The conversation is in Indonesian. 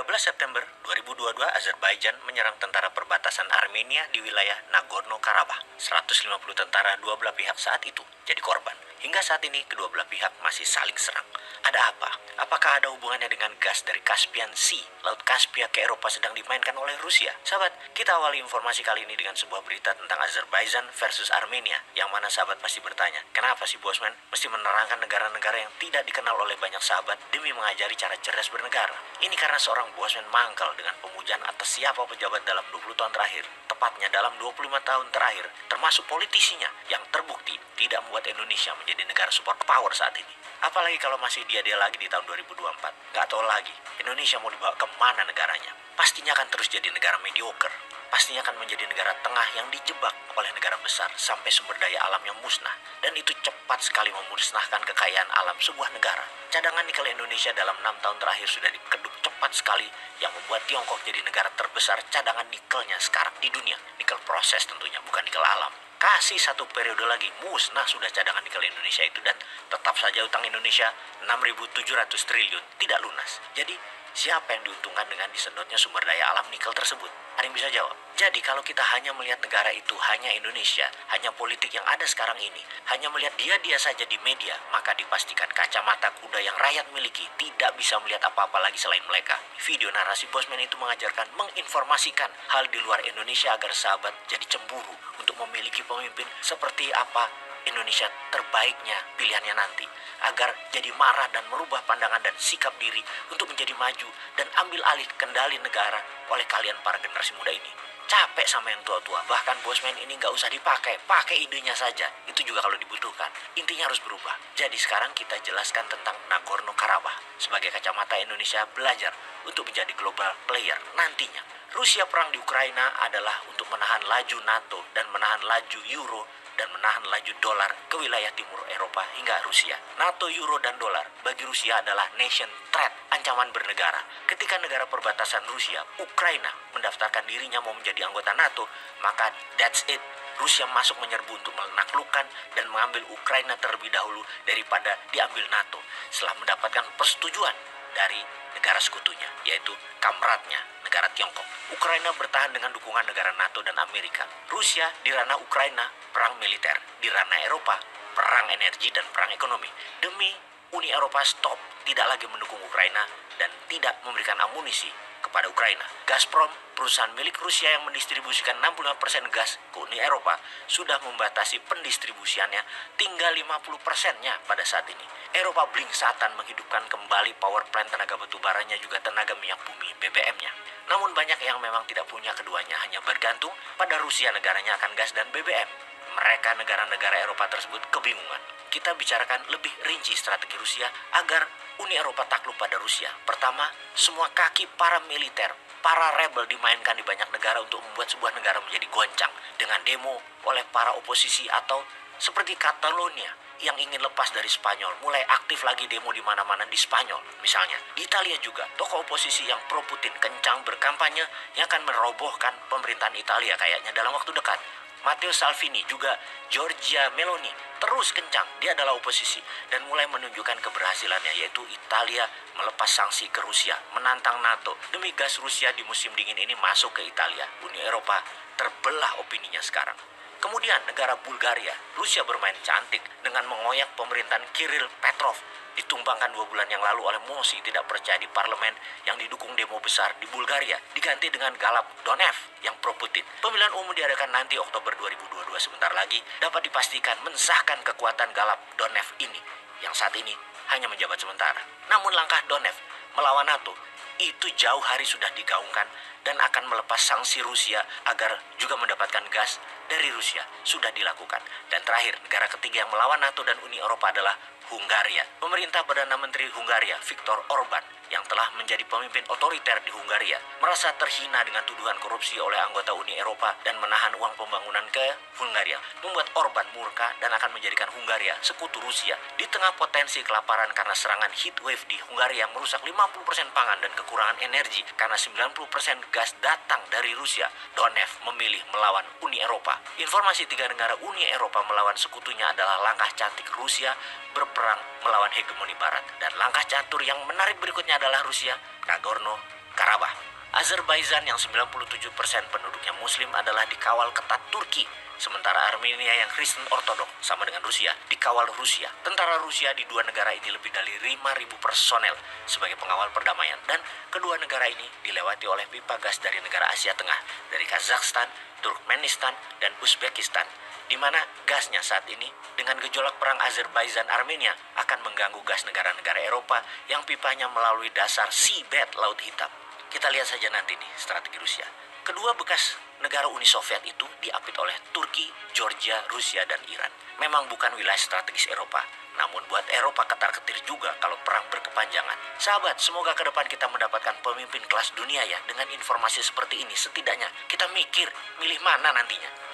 13 September 2022, Azerbaijan menyerang tentara perbatasan Armenia di wilayah Nagorno-Karabakh. 150 tentara dua belah pihak saat itu jadi korban. Hingga saat ini kedua belah pihak masih saling serang. Ada apa? Apakah ada hubungannya dengan gas dari Caspian Sea, Laut Kaspia ke Eropa sedang dimainkan oleh Rusia? Sahabat, kita awali informasi kali ini dengan sebuah berita tentang Azerbaijan versus Armenia. Yang mana sahabat pasti bertanya, kenapa sih Bosman mesti menerangkan negara-negara yang tidak dikenal oleh banyak sahabat demi mengajari cara cerdas bernegara? Ini karena seorang Bosman mangkal dengan pemujaan atas siapa pejabat dalam 20 tahun terakhir. Tepatnya dalam 25 tahun terakhir, termasuk politisinya yang terbukti tidak membuat Indonesia menjadi negara support power saat ini. Apalagi kalau masih dia lagi di tahun 2024. Gak tahu lagi, Indonesia mau dibawa kemana negaranya. Pastinya akan terus jadi negara mediocre. Pastinya akan menjadi negara tengah yang dijebak oleh negara besar sampai sumber daya alamnya musnah. Dan itu cepat sekali memusnahkan kekayaan alam sebuah negara. Cadangan nikel Indonesia dalam 6 tahun terakhir sudah dikeduk cepat sekali yang membuat Tiongkok jadi negara terbesar cadangan nikelnya sekarang di dunia. Nikel proses tentunya, bukan nikel alam. Kasih satu periode lagi, musnah sudah cadangan nikel Indonesia itu dan tetap saja utang Indonesia 6.700 triliun tidak lunas. Jadi siapa yang diuntungkan dengan disedotnya sumber daya alam nikel tersebut? Ada yang bisa jawab? Jadi kalau kita hanya melihat negara itu hanya Indonesia, hanya politik yang ada sekarang ini, hanya melihat dia saja di media, maka dipastikan kacamata kuda yang rakyat miliki tidak bisa melihat apa-apa lagi selain mereka. Video narasi Bosman itu mengajarkan, menginformasikan hal di luar Indonesia agar sahabat jadi cemburu untuk memiliki pemimpin seperti apa Indonesia terbaiknya pilihannya nanti, agar jadi marah dan merubah pandangan dan sikap diri untuk menjadi maju dan ambil alih kendali negara oleh kalian para generasi muda ini. Capek sama yang tua-tua, bahkan Bosman ini gak usah dipakai, pakai idenya saja, itu juga kalau dibutuhkan. Intinya harus berubah. Jadi sekarang kita jelaskan tentang Nagorno-Karabakh sebagai kacamata Indonesia belajar untuk menjadi global player nantinya. Rusia perang di Ukraina adalah untuk menahan laju NATO dan menahan laju Euro dan menahan laju dolar ke wilayah timur Eropa hingga Rusia. NATO, Euro, dan dolar bagi Rusia adalah nation threat, ancaman bernegara. Ketika negara perbatasan Rusia, Ukraina, mendaftarkan dirinya mau menjadi anggota NATO, maka that's it. Rusia masuk menyerbu untuk menaklukkan dan mengambil Ukraina terlebih dahulu daripada diambil NATO setelah mendapatkan persetujuan dari negara sekutunya, yaitu kamratnya, negara Tiongkok. Ukraina bertahan dengan dukungan negara NATO dan Amerika. Rusia di ranah Ukraina, perang militer. Di ranah Eropa, perang energi dan perang ekonomi. Demi Uni Eropa stop, tidak lagi mendukung Ukraina dan tidak memberikan amunisi kepada Ukraina. Gazprom, perusahaan milik Rusia yang mendistribusikan 65% gas ke Uni Eropa, sudah membatasi pendistribusiannya tinggal 50%-nya pada saat ini. Eropa blingsatan menghidupkan kembali power plant tenaga batubaranya juga tenaga minyak bumi BBM-nya. Namun banyak yang memang tidak punya keduanya, hanya bergantung pada Rusia negaranya akan gas dan BBM. Mereka negara-negara Eropa tersebut kebingungan. Kita bicarakan lebih rinci strategi Rusia agar Uni Eropa takluk pada Rusia. Pertama, semua kaki para militer, para rebel dimainkan di banyak negara untuk membuat sebuah negara menjadi goncang dengan demo oleh para oposisi atau seperti Catalonia yang ingin lepas dari Spanyol, mulai aktif lagi demo di mana-mana di Spanyol. Misalnya, di Italia juga, tokoh oposisi yang pro-Putin kencang berkampanye yang akan merobohkan pemerintahan Italia kayaknya dalam waktu dekat. Matteo Salvini juga Giorgia Meloni terus kencang, dia adalah oposisi dan mulai menunjukkan keberhasilannya, yaitu Italia melepas sanksi ke Rusia, menantang NATO demi gas Rusia di musim dingin ini masuk ke Italia. Uni Eropa terbelah opininya sekarang. Kemudian negara Bulgaria, Rusia bermain cantik dengan mengoyak pemerintahan Kirill Petrov, ditumbangkan 2 bulan yang lalu oleh mosi tidak percaya di parlemen yang didukung demo besar di Bulgaria, diganti dengan Galap Donev yang pro-Putin. Pemilihan umum diadakan nanti Oktober 2022, sebentar lagi dapat dipastikan mensahkan kekuatan Galap Donev ini, yang saat ini hanya menjabat sementara. Namun langkah Donev melawan NATO itu jauh hari sudah digaungkan dan akan melepas sanksi Rusia agar juga mendapatkan gas dari Rusia sudah dilakukan. Dan terakhir, negara ketiga yang melawan NATO dan Uni Eropa adalah Hungaria. Pemerintah Perdana Menteri Hungaria, Viktor Orban, yang telah menjadi pemimpin otoriter di Hungaria, merasa terhina dengan tuduhan korupsi oleh anggota Uni Eropa dan menahan uang pembangunan ke Hungaria, membuat Orban murka dan akan menjadikan Hungaria sekutu Rusia. Di tengah potensi kelaparan karena serangan heatwave di Hungaria yang merusak 50% pangan dan kekurangan energi karena 90% gas datang dari Rusia, Donev memilih melawan Uni Eropa. Informasi 3 negara Uni Eropa melawan sekutunya adalah langkah cantik Rusia berperang melawan hegemoni Barat. Dan langkah catur yang menarik berikutnya adalah Rusia, Nagorno Nagorno-Karabakh. Azerbaijan yang 97% penduduknya muslim adalah dikawal ketat Turki, sementara Armenia yang Kristen Ortodok sama dengan Rusia dikawal Rusia. Tentara Rusia di dua negara ini lebih dari 5.000 personel sebagai pengawal perdamaian, dan kedua negara ini dilewati oleh pipa gas dari negara Asia Tengah, dari Kazakhstan, Turkmenistan, dan Uzbekistan, di mana gasnya saat ini dengan gejolak perang Azerbaijan-Armenia akan mengganggu gas negara-negara Eropa yang pipanya melalui dasar seabed Laut Hitam. Kita lihat saja nanti nih strategi Rusia. Kedua bekas negara Uni Soviet itu diapit oleh Turki, Georgia, Rusia, dan Iran. Memang bukan wilayah strategis Eropa, namun buat Eropa ketar-ketir juga kalau perang berkepanjangan. Sahabat, semoga ke depan kita mendapatkan pemimpin kelas dunia ya. Dengan informasi seperti ini, setidaknya kita mikir milih mana nantinya.